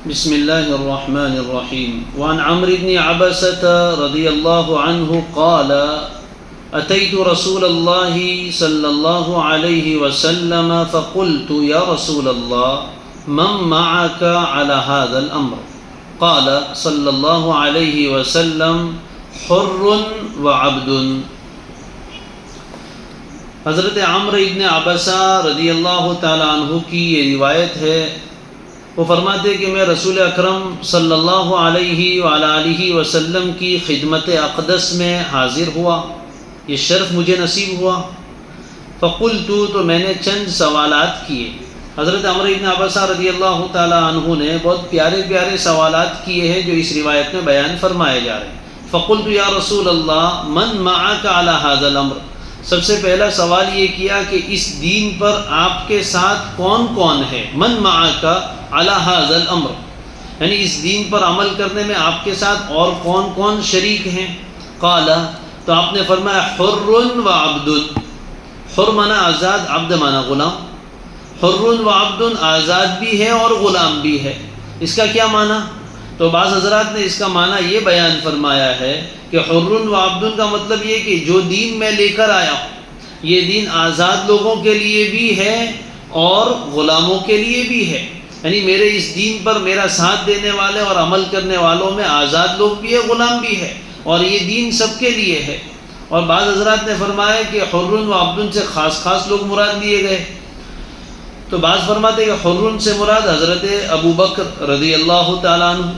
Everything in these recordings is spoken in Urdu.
بسم الله الرحمن الرحيم. وعن عمرو بن عبسة رضي الله عنه قال: أتيت رسول الله صلى الله عليه وسلم فقلت: يا رسول الله، من معك على هذا الأمر؟ قال صلى الله عليه وسلم: حر وعبد. حضرت عمرو ابن عبسہ رضی اللہ تعالیٰ عنہ کی یہ روایت ہے. وہ فرماتے کہ میں رسول اکرم صلی اللہ علیہ وآلہ وسلم کی خدمت اقدس میں حاضر ہوا، یہ شرف مجھے نصیب ہوا. فقلت، تو میں نے چند سوالات کیے. حضرت عمرو ابن عبسہ رضی اللہ تعالیٰ عنہ نے بہت پیارے پیارے سوالات کیے ہیں جو اس روایت میں بیان فرمائے جا رہے ہیں. فقلت یا رسول اللہ، من معک علی ھذا الامر. سب سے پہلا سوال یہ کیا کہ اس دین پر آپ کے ساتھ کون کون ہے. من معک علی ھذا الامر، یعنی اس دین پر عمل کرنے میں آپ کے ساتھ اور کون کون شریک ہیں. قال، تو آپ نے فرمایا: حر و عبد. حر مانا آزاد، عبد مانا غلام. حر و عبد، آزاد بھی ہے اور غلام بھی ہے. اس کا کیا معنی؟ تو بعض حضرات نے اس کا معنی یہ بیان فرمایا ہے کہ حر و عبد کا مطلب یہ کہ جو دین میں لے کر آیا ہوں یہ دین آزاد لوگوں کے لیے بھی ہے اور غلاموں کے لیے بھی ہے. یعنی میرے اس دین پر میرا ساتھ دینے والے اور عمل کرنے والوں میں آزاد لوگ بھی ہے، غلام بھی ہے، اور یہ دین سب کے لیے ہے. اور بعض حضرات نے فرمایا کہ حر و عبد سے خاص خاص لوگ مراد لیے گئے. تو بعض فرماتے ہیں کہ حر سے مراد حضرت ابو بکر رضی اللہ تعالیٰ عنہ،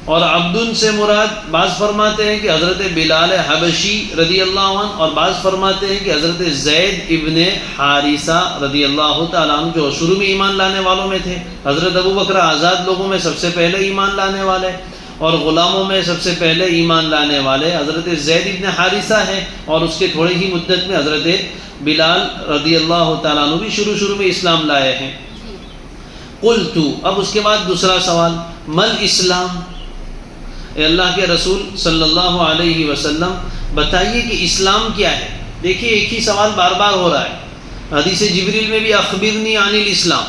اور عبد سے مراد بعض فرماتے ہیں کہ حضرت بلال حبشی رضی اللہ عنہ، اور بعض فرماتے ہیں کہ حضرت زید ابن حارثہ رضی اللہ تعالیٰ عنہ جو شروع میں ایمان لانے والوں میں تھے. حضرت ابو بکر آزاد لوگوں میں سب سے پہلے ایمان لانے والے، اور غلاموں میں سب سے پہلے ایمان لانے والے حضرت زید ابن حارثہ ہیں، اور اس کے تھوڑی ہی مدت میں حضرت بلال رضی اللہ تعالیٰ عنہ بھی شروع میں اسلام لائے ہیں. قلت، اب اس کے بعد دوسرا سوال: مل اسلام. اے اللہ کے رسول صلی اللہ علیہ وسلم، بتائیے کہ اسلام کیا ہے. دیکھیے ایک ہی سوال بار بار ہو رہا ہے. حدیث جبریل میں بھی اخبرنی عن الاسلام،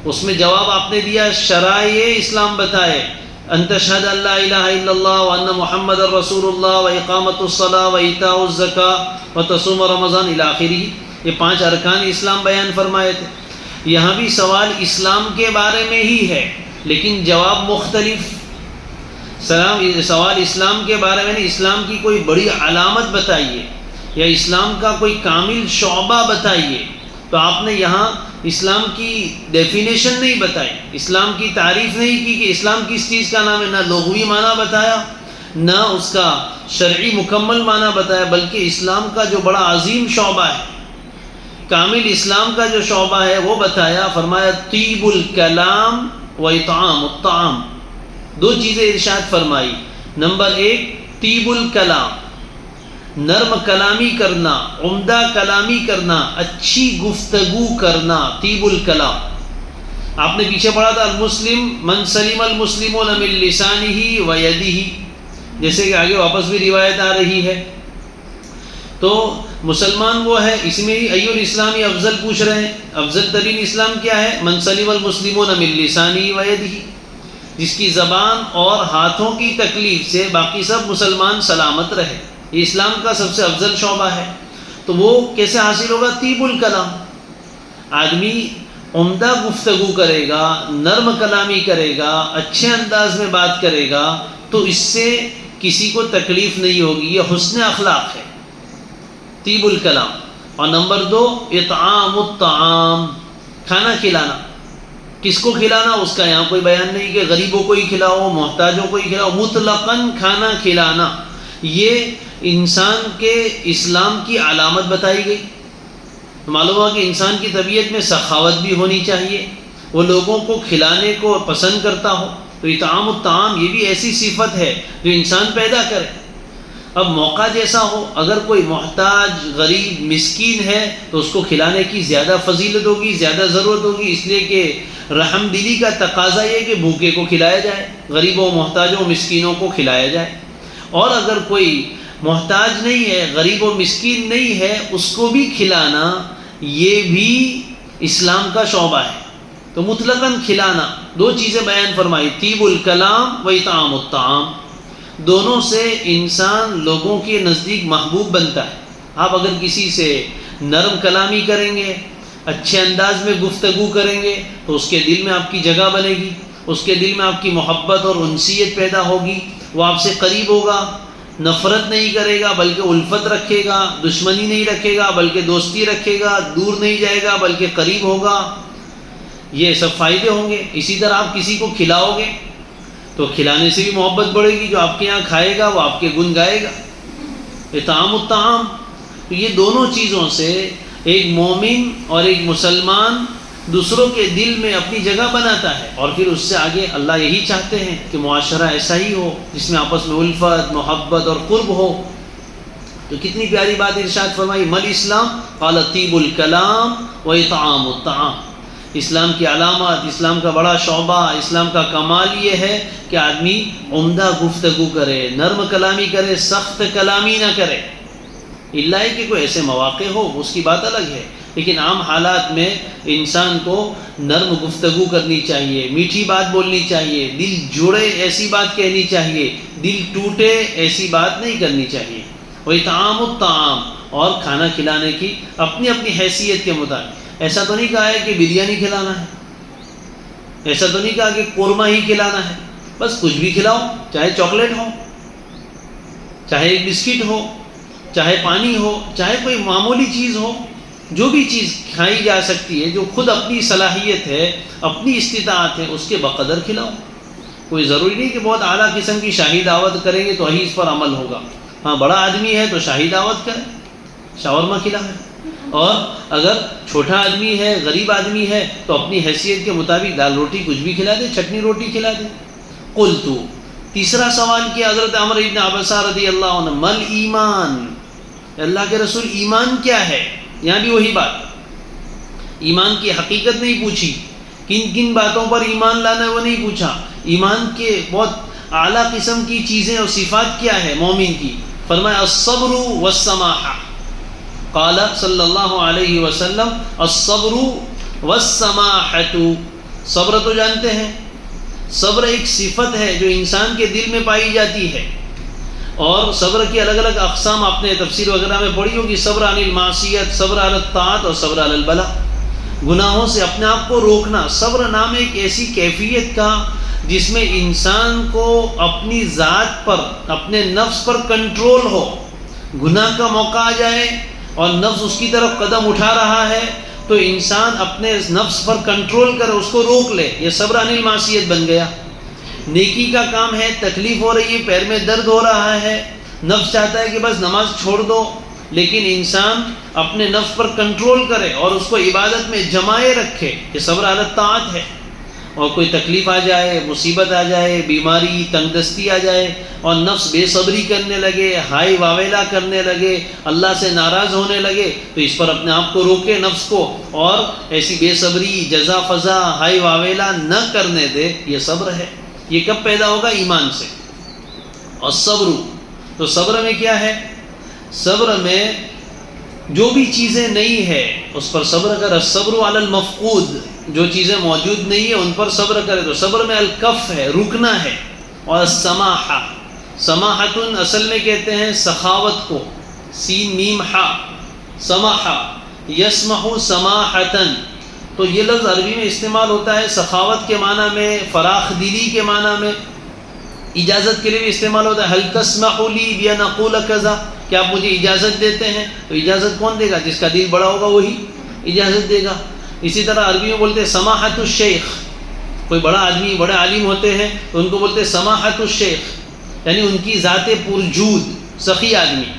اس میں جواب آپ نے دیا شرائع اسلام بتائے: ان تشہد ان لا الہ الا اللہ وان محمد رسول اللہ واقامۃ الصلاۃ وایتاء الزکاۃ وتصوم رمضان الی آخرہ. یہ 5 ارکان اسلام بیان فرمائے تھے. یہاں بھی سوال اسلام کے بارے میں ہی ہے لیکن جواب مختلف. سوال اسلام کے بارے میں نہیں، اسلام کی کوئی بڑی علامت بتائیے یا اسلام کا کوئی کامل شعبہ بتائیے. تو آپ نے یہاں اسلام کی ڈیفینیشن نہیں بتائی، اسلام کی تعریف نہیں کی کہ اسلام کس چیز کا نام ہے. نہ لغوی معنی بتایا، نہ اس کا شرعی مکمل معنی بتایا، بلکہ اسلام کا جو بڑا عظیم شعبہ ہے، کامل اسلام کا جو شعبہ ہے وہ بتایا. فرمایا: طیب الکلام و اطعام الطعام. 2 چیزیں ارشاد فرمائی. نمبر 1 طیب الکلام، نرم کلامی کرنا، عمدہ کلامی کرنا، اچھی گفتگو کرنا، طیب الکلام. آپ نے پیچھے پڑھا تھا المسلم من سلم المسلمون من لسانہ و یدہ، جیسے کہ آگے واپس بھی روایت آ رہی ہے. تو مسلمان وہ ہے، اس میں ہی ای الاسلامی افضل پوچھ رہے ہیں. افضل ترین اسلام کیا ہے؟ من سلم المسلمون من لسانہ و یدہ، جس کی زبان اور ہاتھوں کی تکلیف سے باقی سب مسلمان سلامت رہے. یہ اسلام کا سب سے افضل شعبہ ہے. تو وہ کیسے حاصل ہوگا؟ طیب الکلام. آدمی عمدہ گفتگو کرے گا، نرم کلامی کرے گا، اچھے انداز میں بات کرے گا تو اس سے کسی کو تکلیف نہیں ہوگی. یہ حسن اخلاق ہے، طیب الکلام. اور نمبر 2 اطعام الطعام، کھانا کھلانا. کس کو کھلانا اس کا یہاں کوئی بیان نہیں کہ غریبوں کو ہی کھلاؤ، محتاجوں کو ہی کھلاؤ. مطلقاً کھانا کھلانا، یہ انسان کے اسلام کی علامت بتائی گئی. معلوم ہوا کہ انسان کی طبیعت میں سخاوت بھی ہونی چاہیے، وہ لوگوں کو کھلانے کو پسند کرتا ہو. تو اطعام الطعام یہ بھی ایسی صفت ہے جو انسان پیدا کرے. اب موقع جیسا ہو، اگر کوئی محتاج، غریب، مسکین ہے تو اس کو کھلانے کی زیادہ فضیلت ہوگی، زیادہ ضرورت ہوگی، اس لیے کہ رحم دلی کا تقاضا یہ کہ بھوکے کو کھلایا جائے، غریبوں، محتاجوں، مسکینوں کو کھلایا جائے. اور اگر کوئی محتاج نہیں ہے، غریب و مسکین نہیں ہے، اس کو بھی کھلانا یہ بھی اسلام کا شعبہ ہے. تو مطلقاً کھلانا، دو چیزیں بیان فرمائی، طیب الکلام و اطعام الطعام، دونوں سے انسان لوگوں کے نزدیک محبوب بنتا ہے۔ آپ اگر کسی سے نرم کلامی کریں گے، اچھے انداز میں گفتگو کریں گے، تو اس کے دل میں آپ کی جگہ بنے گی، اس کے دل میں آپ کی محبت اور انسیت پیدا ہوگی، وہ آپ سے قریب ہوگا، نفرت نہیں کرے گا بلکہ الفت رکھے گا، دشمنی نہیں رکھے گا بلکہ دوستی رکھے گا، دور نہیں جائے گا بلکہ قریب ہوگا، یہ سب فائدے ہوں گے۔ اسی طرح آپ کسی کو کھلاؤ گے تو کھلانے سے بھی محبت بڑھے گی، جو آپ کے یہاں کھائے گا وہ آپ کے گن گائے گا۔ اطعام الطعام، تو یہ دونوں چیزوں سے ایک مومن اور ایک مسلمان دوسروں کے دل میں اپنی جگہ بناتا ہے، اور پھر اس سے آگے اللہ یہی چاہتے ہیں کہ معاشرہ ایسا ہی ہو جس میں آپس میں الفت، محبت اور قرب ہو۔ تو کتنی پیاری بات ارشاد فرمائی، مل اسلام قال طیب الکلام و اطعام الطعام۔ اسلام کی علامات، اسلام کا بڑا شعبہ، اسلام کا کمال یہ ہے کہ آدمی عمدہ گفتگو کرے، نرم کلامی کرے، سخت کلامی نہ کرے، اللہ کہ کوئی ایسے مواقع ہو اس کی بات الگ ہے، لیکن عام حالات میں انسان کو نرم گفتگو کرنی چاہیے، میٹھی بات بولنی چاہیے، دل جڑے ایسی بات کہنی چاہیے، دل ٹوٹے ایسی بات نہیں کرنی چاہیے۔ وَإِطْعَامُ الطَّعَامِ، اور کھانا کھلانے کی اپنی اپنی حیثیت کے مطابق۔ ایسا تو نہیں کہا ہے کہ بریانی کھلانا ہے، ایسا تو نہیں کہا کہ قورمہ ہی کھلانا ہے، بس کچھ بھی کھلاؤ، چاہے چاکلیٹ ہو، چاہے ایک بسکٹ ہو، چاہے پانی ہو، چاہے کوئی معمولی چیز ہو، جو بھی چیز کھائی جا سکتی ہے، جو خود اپنی صلاحیت ہے، اپنی استطاعت ہے، اس کے بقدر کھلاؤ۔ کوئی ضروری نہیں کہ بہت اعلیٰ قسم کی شاہی دعوت کریں گے تو ہی اس پر عمل ہوگا۔ ہاں بڑا آدمی ہے تو شاہی دعوت کرے، شاورما کھلائے، اور اگر چھوٹا آدمی ہے، غریب آدمی ہے، تو اپنی حیثیت کے مطابق دال روٹی کچھ بھی کھلا دے، چٹنی روٹی کھلا دے۔ قلت، تیسرا سوال کیا حضرت عمر ابن عبسہ رضی اللہ عنہ، مل ایمان، اللہ کے رسول ایمان کیا ہے؟ یہاں بھی وہی بات، ایمان کی حقیقت نہیں پوچھی، کن کن باتوں پر ایمان لانا ہے وہ نہیں پوچھا، ایمان کے بہت اعلیٰ قسم کی چیزیں اور صفات کیا ہے مومن کی؟ فرمایا الصبر والسماحہ، قال صلی اللہ علیہ وسلم الصبر والسماحۃ، صبر تو جانتے ہیں، صبر ایک صفت ہے جو انسان کے دل میں پائی جاتی ہے، اور صبر کی الگ الگ اقسام آپ نے تفسیر وغیرہ میں پڑھی ہوگی، صبر عن المعصیت، صبر علی الطاعت، اور صبر علی البلاء، گناہوں سے اپنے آپ کو روکنا۔ صبر نام ایک ایسی کیفیت کا جس میں انسان کو اپنی ذات پر، اپنے نفس پر کنٹرول ہو، گناہ کا موقع آ جائے اور نفس اس کی طرف قدم اٹھا رہا ہے تو انسان اپنے نفس پر کنٹرول کرے، اس کو روک لے، یہ صبر عن المعصیت بن گیا۔ نیکی کا کام ہے، تکلیف ہو رہی ہے، پیر میں درد ہو رہا ہے، نفس چاہتا ہے کہ بس نماز چھوڑ دو، لیکن انسان اپنے نفس پر کنٹرول کرے اور اس کو عبادت میں جمائے رکھے، یہ صبر علی الطاعت ہے۔ اور کوئی تکلیف آ جائے، مصیبت آ جائے، بیماری، تنگ دستی آ جائے اور نفس بے صبری کرنے لگے، ہائی واویلا کرنے لگے، اللہ سے ناراض ہونے لگے، تو اس پر اپنے آپ کو روکے، نفس کو، اور ایسی بے صبری، جزا فضا، ہائی واویلا نہ کرنے دے، یہ صبر ہے۔ یہ کب پیدا ہوگا؟ ایمان سے۔ اور صبر، تو صبر میں کیا ہے؟ صبر میں جو بھی چیزیں نہیں ہے اس پر صبر کر، الصبر علی المفقود، جو چیزیں موجود نہیں ہیں ان پر صبر کرے، تو صبر میں الکف ہے، رکنا ہے، اور السماحہ، سماحتن اصل میں کہتے ہیں سخاوت کو، سین میم حا، سماحہ، یسمح سماحتن، تو یہ لفظ عربی میں استعمال ہوتا ہے سخاوت کے معنی میں، فراخ دلی کے معنی میں، اجازت کے لیے بھی استعمال ہوتا ہے، هل تسمح لی بان اقول کذا، کیا آپ مجھے اجازت دیتے ہیں؟ تو اجازت کون دے گا؟ جس کا دل بڑا ہوگا وہی اجازت دے گا۔ اسی طرح عربی میں بولتے ہیں سماحت الشیخ، کوئی بڑا آدمی، بڑے عالم ہوتے ہیں تو ان کو بولتے ہیں سماحت الشیخ، یعنی ان کی ذات پرجود، سخی آدمی۔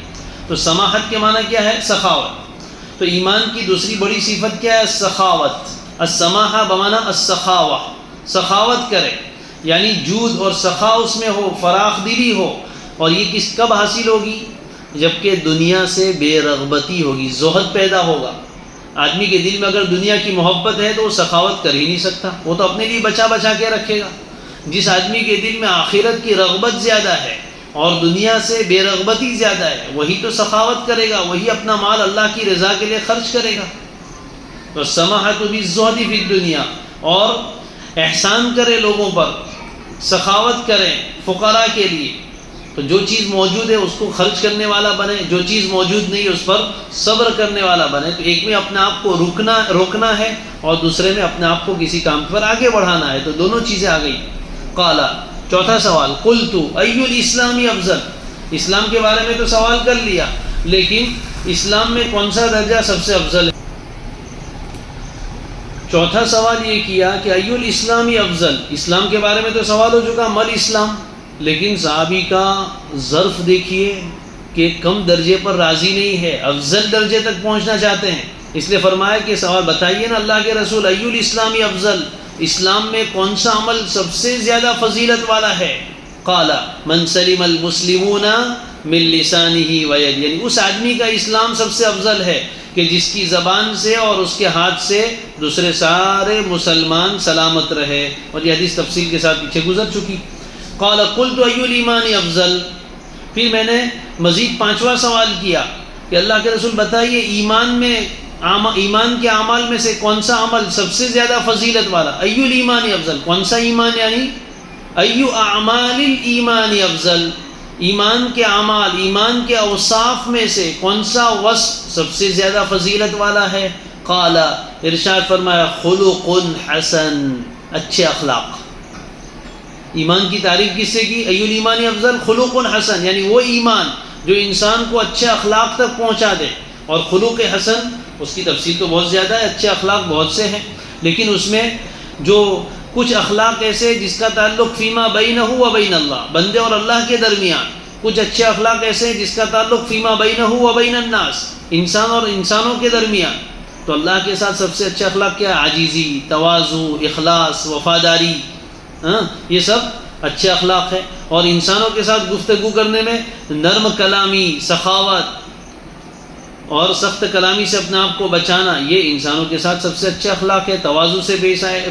تو سماحت کے معنی کیا ہے؟ سخاوت۔ تو ایمان کی دوسری بڑی صفت کیا ہے؟ سخاوت، السماحہ بمعنی السخاوہ، سخاوت کرے، یعنی جود اور سخا اس میں ہو، فراخ دلی ہو، اور یہ کب حاصل ہوگی؟ جبکہ دنیا سے بے رغبتی ہوگی، زہد پیدا ہوگا۔ آدمی کے دل میں اگر دنیا کی محبت ہے تو وہ سخاوت کر ہی نہیں سکتا، وہ تو اپنے لیے بچا بچا کے رکھے گا۔ جس آدمی کے دل میں آخرت کی رغبت زیادہ ہے اور دنیا سے بے رغبتی زیادہ ہے، وہی تو سخاوت کرے گا، وہی اپنا مال اللہ کی رضا کے لیے خرچ کرے گا۔ تو سماحت بالزہد فی الدنیا اور احسان کرے لوگوں پر، سخاوت کریں فقراء کے لیے. تو جو چیز موجود ہے اس کو خرچ کرنے والا بنے، جو چیز موجود نہیں اس پر صبر کرنے والا بنے. تو ایک میں اپنے آپ کو روکنا ہے اور دوسرے میں اپنے آپ کو کسی کام پر آگے بڑھانا ہے. تو دونوں چیزیں آ گئی. قال، چوتھا سوال، قلت ای الاسلام افضل. اسلام کے بارے میں تو سوال کر لیا، لیکن اسلام میں کون سا درجہ سب سے افضل ہے؟ چوتھا سوال یہ کیا کہ ای الاسلام افضل. اسلام کے بارے میں تو سوال ہو چکا، مل اسلام. لیکن صحابی کا ظرف دیکھیے کہ کم درجے پر راضی نہیں ہے، افضل درجے تک پہنچنا چاہتے ہیں. اس لیے فرمایا کہ سوال بتائیے نا اللہ کے رسول، ای الاسلام افضل، اسلام میں کون سا عمل سب سے زیادہ فضیلت والا ہے؟ قال من سلم المسلمون من لسانه وید، یعنی اس آدمی کا اسلام سب سے افضل ہے کہ جس کی زبان سے اور اس کے ہاتھ سے دوسرے سارے مسلمان سلامت رہے. اور یہ حدیث تفصیل کے ساتھ پیچھے گزر چکی. قال قلت ای الایمان افضل. پھر میں نے مزید پانچواں سوال کیا کہ اللہ کے رسول بتائیے ایمان کے اعمال میں سے کون سا عمل سب سے زیادہ فضیلت والا؟ ای الایمان افضل، کون سا ایمان، یعنی ای اعمال الایمان افضل، ایمان کے اعمال، ایمان کے اوصاف میں سے کون سا وصف سب سے زیادہ فضیلت والا ہے؟ قال، ارشاد فرمایا، خلق حسن، اچھے اخلاق. ایمان کی تعریف کس سے کی؟ ای الایمان افضل خلق حسن، یعنی وہ ایمان جو انسان کو اچھے اخلاق تک پہنچا دے. اور خلق حسن اس کی تفصیل تو بہت زیادہ ہے، اچھے اخلاق بہت سے ہیں، لیکن اس میں جو کچھ اخلاق ایسے جس کا تعلق فیما بینہ و بین اللہ، بندے اور اللہ کے درمیان. کچھ اچھے اخلاق ایسے جس کا تعلق فیما بینہ و بین الناس، انسان اور انسانوں کے درمیان. تو اللہ کے ساتھ سب سے اچھے اخلاق کیا ہے؟ عاجزی، تواضع، اخلاص، وفاداری. یہ سب اچھے اخلاق ہے. اور انسانوں کے ساتھ گفتگو کرنے میں نرم کلامی، سخاوت اور سخت کلامی سے اپنے آپ کو بچانا، یہ انسانوں کے ساتھ سب سے اچھے اخلاق ہے. تواضع سے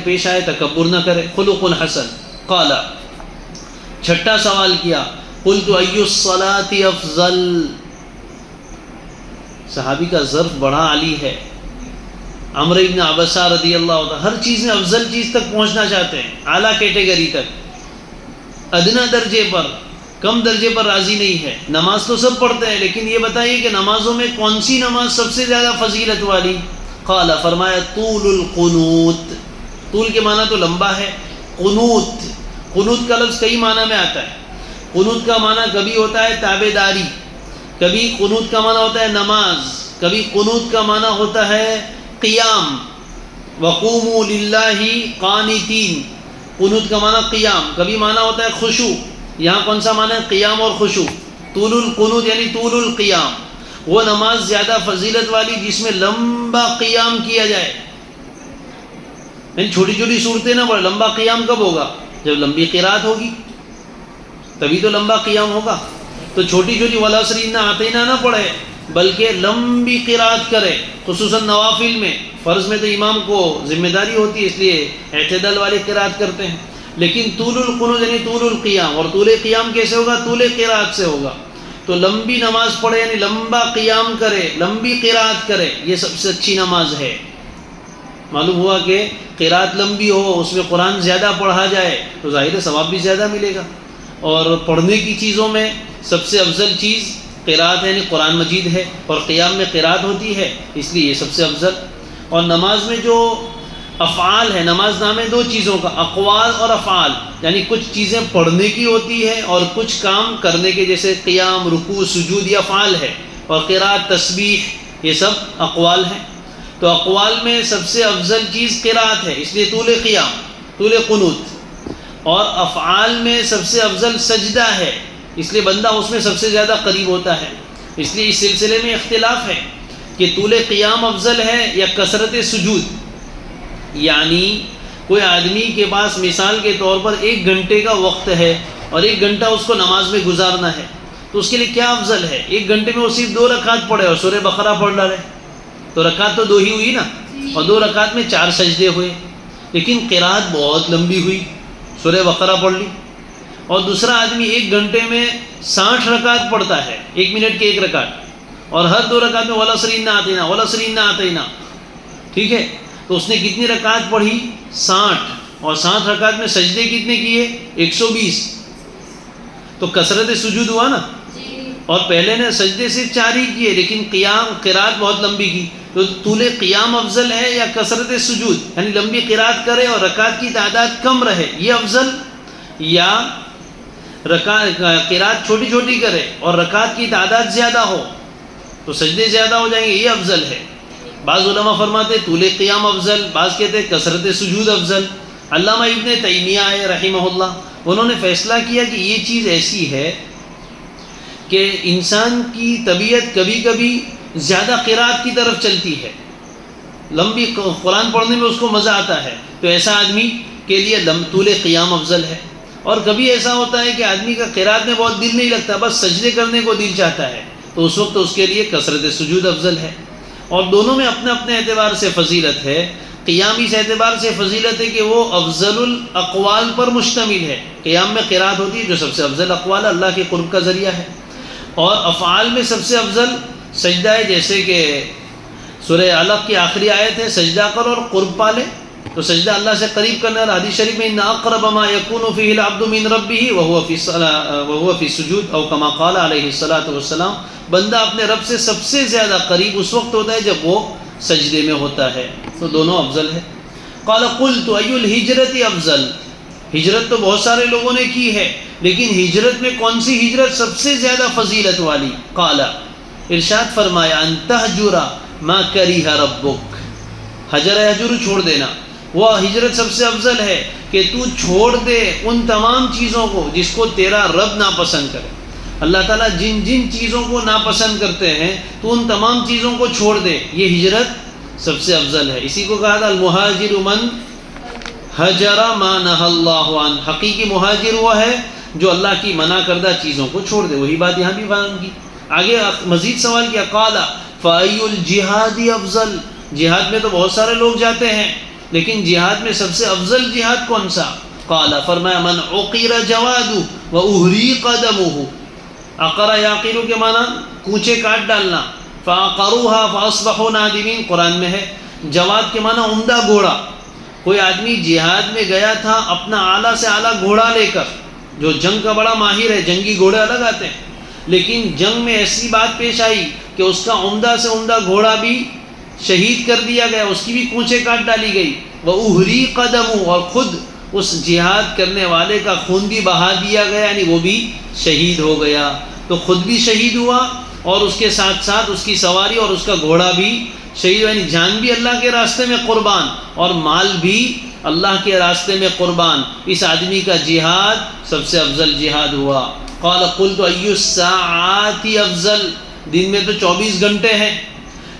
پیش آئے، تکبر نہ کرے. خلق حسن. قال، چھٹا سوال کیا، قلت ای الصلاۃ افضل. صحابی کا ظرف بڑا عالی ہے. عمرو بن عبسہ رضی اللہ عنہ ہر چیز میں افضل چیز تک پہنچنا چاہتے ہیں، اعلیٰ کیٹیگری تک. ادنا درجے پر، کم درجے پر راضی نہیں ہے. نماز تو سب پڑھتے ہیں، لیکن یہ بتائیے کہ نمازوں میں کون سی نماز سب سے زیادہ فضیلت والی؟ قال، فرمایا، طول القنوت. طول کے معنی تو لمبا ہے. قنوت کا لفظ کئی معنی میں آتا ہے. قنوت کا معنی کبھی ہوتا ہے تابع داری، کبھی قنوت کا معنی ہوتا ہے نماز، کبھی قنوت کا معنی ہوتا ہے قیام. وقوموا للہ قانتین، قنوت کا معنی قیام. کبھی معنی ہوتا ہے خشوع. یہاں کون سا معنی ہے؟ قیام اور خشوع. طول القنوت یعنی طول القیام، وہ نماز زیادہ فضیلت والی جس میں لمبا قیام کیا جائے. یعنی چھوٹی چھوٹی صورتیں نہ پڑھے. لمبا قیام کب ہوگا؟ جب لمبی قرات ہوگی، تبھی تو لمبا قیام ہوگا. تو چھوٹی چھوٹی والعصر انا اعطیناہ نہ پڑھے، بلکہ لمبی قرات کرے. خصوصاً نوافل میں، فرض میں تو امام کو ذمہ داری ہوتی ہے، اس لیے اعتدال والی قرات کرتے ہیں. لیکن طول القنوت یعنی طول القیام. اور طول قیام کیسے ہوگا؟ طول قرات سے ہوگا. تو لمبی نماز پڑھے یعنی لمبا قیام کرے، لمبی قرات کرے، یہ سب سے اچھی نماز ہے. معلوم ہوا کہ قرات لمبی ہو، اس میں قرآن زیادہ پڑھا جائے تو ظاہر ہے ثواب بھی زیادہ ملے گا. اور پڑھنے کی چیزوں میں سب سے افضل چیز قرات یعنی قرآن مجید ہے، اور قیام میں قرات ہوتی ہے، اس لیے یہ سب سے افضل. اور نماز میں جو افعال ہے، نماز نام ہے دو چیزوں کا، اقوال اور افعال. یعنی کچھ چیزیں پڑھنے کی ہوتی ہے اور کچھ کام کرنے کے، جیسے قیام، رکوع، سجود، یہ افعال ہے. اور قرات، تسبیح، یہ سب اقوال ہیں. تو اقوال میں سب سے افضل چیز قرات ہے، اس لیے طول قیام، طول قنوت. اور افعال میں سب سے افضل سجدہ ہے، اس لیے بندہ اس میں سب سے زیادہ قریب ہوتا ہے. اس لیے اس سلسلے میں اختلاف ہے کہ طول قیام افضل ہے یا کثرت سجود. یعنی کوئی آدمی کے پاس مثال کے طور پر 1 گھنٹے کا وقت ہے اور 1 گھنٹہ اس کو نماز میں گزارنا ہے، تو اس کے لیے کیا افضل ہے؟ 1 گھنٹے میں وہ صرف 2 رکعت پڑھے اور سورہ بقرہ پڑھ ڈالے، تو رکعت تو 2 ہی ہوئی نا، اور 2 رکعت میں 4 سجدے ہوئے. لیکن قرات بہت لمبی ہوئی، سورہ بقرہ پڑھ لی. اور دوسرا آدمی 1 گھنٹے میں 60 رکعت پڑھتا ہے، 1 منٹ کی 1 رکعت، اور ہر 2 رکعت میں والعصر انا اعطیناہ، والعصر انا اعطیناہ. ٹھیک ہے، تو اس نے کتنی رکعت پڑھی؟ 60، اور 60 رکعت میں سجدے کتنے کیے؟ 120. تو کثرت سجود ہوا نا. اور پہلے نے سجدے صرف 4 ہی کیے، لیکن قرات بہت لمبی کی. تو طول قیام افضل ہے یا کثرت سجود؟ یعنی لمبی قرات کرے اور رکعت کی تعداد کم رہے، یہ افضل، یا قرات چھوٹی چھوٹی کرے اور رکعت کی تعداد زیادہ ہو تو سجدے زیادہ ہو جائیں گے، یہ افضل ہے. بعض علماء فرماتے طول قیام افضل، بعض کہتے ہیں کثرت سجود افضل. علامہ ابن تیمیہ رحمہ اللہ، انہوں نے فیصلہ کیا کہ یہ چیز ایسی ہے کہ انسان کی طبیعت کبھی کبھی زیادہ قرات کی طرف چلتی ہے، لمبی قرآن پڑھنے میں اس کو مزہ آتا ہے، تو ایسا آدمی کے لیے طول قیام افضل ہے. اور کبھی ایسا ہوتا ہے کہ آدمی کا قرات میں بہت دل نہیں لگتا، بس سجدے کرنے کو دل چاہتا ہے، تو اس وقت اس کے لیے کثرت سجود افضل ہے. اور دونوں میں اپنے اپنے اعتبار سے فضیلت ہے. قیام اس اعتبار سے فضیلت ہے کہ وہ افضل الاقوال پر مشتمل ہے. قیام میں قرات ہوتی ہے جو سب سے افضل اقوال اللہ کے قرب کا ذریعہ ہے، اور افعال میں سب سے افضل سجدہ ہے. جیسے کہ سورہ علق کی آخری آیت ہے سجدہ کر اور قرب پالے، تو سجدہ اللہ سے قریب کرنے والا. حدیث شریف میں ان اقرب ما یکون فیہ العبد من ربہ وہو فی السجود او کما قال علیہ الصلوۃ والسلام، بندہ اپنے رب سے سب سے زیادہ قریب اس وقت ہوتا ہے جب وہ سجدے میں ہوتا ہے. تو دونوں افضل ہے. قال قلت ای الہجرۃ افضل، ہجرت تو بہت سارے لوگوں نے کی ہے، لیکن ہجرت میں کون سی ہجرت سب سے زیادہ فضیلت والی؟ قال، ارشاد فرمایا، ان تہجر ما کریہ ربک، حجر حجر چھوڑ دینا، وہ ہجرت سب سے افضل ہے کہ تو چھوڑ دے ان تمام چیزوں کو جس کو تیرا رب ناپسند کرے. اللہ تعالیٰ جن جن چیزوں کو ناپسند کرتے ہیں تو ان تمام چیزوں کو چھوڑ دے، یہ ہجرت سب سے افضل ہے. اسی کو کہا تھا المہاجر من حجر ما نہى اللہ عنہ، حقیقی مہاجر وہ ہے جو اللہ کی منع کردہ چیزوں کو چھوڑ دے. وہی بات یہاں بھی بیان کی. آگے مزید سوال کیا، قال فأی الجہاد افضل، جہاد میں تو بہت سارے لوگ جاتے ہیں، لیکن جہاد میں سب سے افضل جہاد کون سا؟ قال، فرمایا، من عقیر جواد واہریق دمہ. عقرہ یعقر کے معنی کوچے کاٹ ڈالنا، فعقروها فاصبحوا نادمین قرآن میں ہے. جواد کے معنی عمدہ گھوڑا. کوئی آدمی جہاد میں گیا تھا اپنا اعلیٰ سے اعلیٰ گھوڑا لے کر، جو جنگ کا بڑا ماہر ہے، جنگی گھوڑے الگ آتے ہیں، لیکن جنگ میں ایسی بات پیش آئی کہ اس کا عمدہ سے عمدہ گھوڑا بھی شہید کر دیا گیا، اس کی بھی پونچھیں کاٹ ڈالی گئی. وَأُهْرِيقَ دَمُهُ، اور خود اس جہاد کرنے والے کا خون بھی بہا دیا گیا، یعنی وہ بھی شہید ہو گیا. تو خود بھی شہید ہوا اور اس کے ساتھ ساتھ اس کی سواری اور اس کا گھوڑا بھی شہید، یعنی جان بھی اللہ کے راستے میں قربان اور مال بھی اللہ کے راستے میں قربان. اس آدمی کا جہاد سب سے افضل جہاد ہوا. قال قلت ای الساعات افضل، دن میں تو 24 گھنٹے ہیں،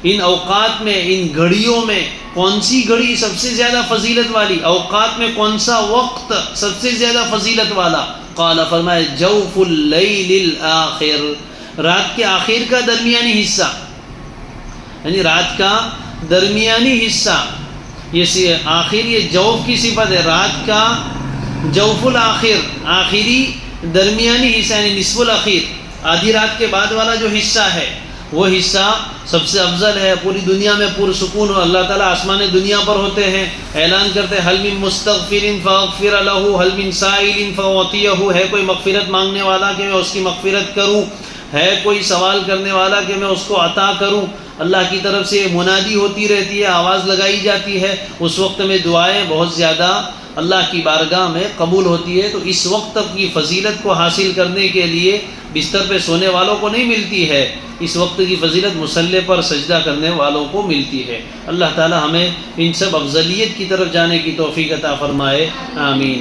ان اوقات میں، ان گھڑیوں میں کون سی گھڑی سب سے زیادہ فضیلت والی؟ اوقات میں کون سا وقت سب سے زیادہ فضیلت والا؟ قال، فرمایا، جوف اللیل الآخر، رات کے آخر کا درمیانی حصہ، یعنی رات کا درمیانی حصہ. یہ آخر، یہ جوف کی صفت ہے، رات کا جوف الآخر، آخری درمیانی حصہ، یعنی نصف الاخیر، آدھی رات کے بعد والا جو حصہ ہے وہ حصہ سب سے افضل ہے. پوری دنیا میں پرسکون ہو، اللہ تعالیٰ آسمان دنیا پر ہوتے ہیں، اعلان کرتے ہیں، حل من مستغفر فاغفر له، حل من سائل فاعطیہ، ہے کوئی مغفرت مانگنے والا کہ میں اس کی مغفرت کروں، ہے کوئی سوال کرنے والا کہ میں اس کو عطا کروں. اللہ کی طرف سے منادی ہوتی رہتی ہے، آواز لگائی جاتی ہے. اس وقت میں دعائیں بہت زیادہ اللہ کی بارگاہ میں قبول ہوتی ہے. تو اس وقت کی فضیلت کو حاصل کرنے کے لیے بستر پہ سونے والوں کو نہیں ملتی ہے، اس وقت کی فضیلت مصلی پر سجدہ کرنے والوں کو ملتی ہے. اللہ تعالی ہمیں ان سب افضلیت کی طرف جانے کی توفیق عطا فرمائے. آمین.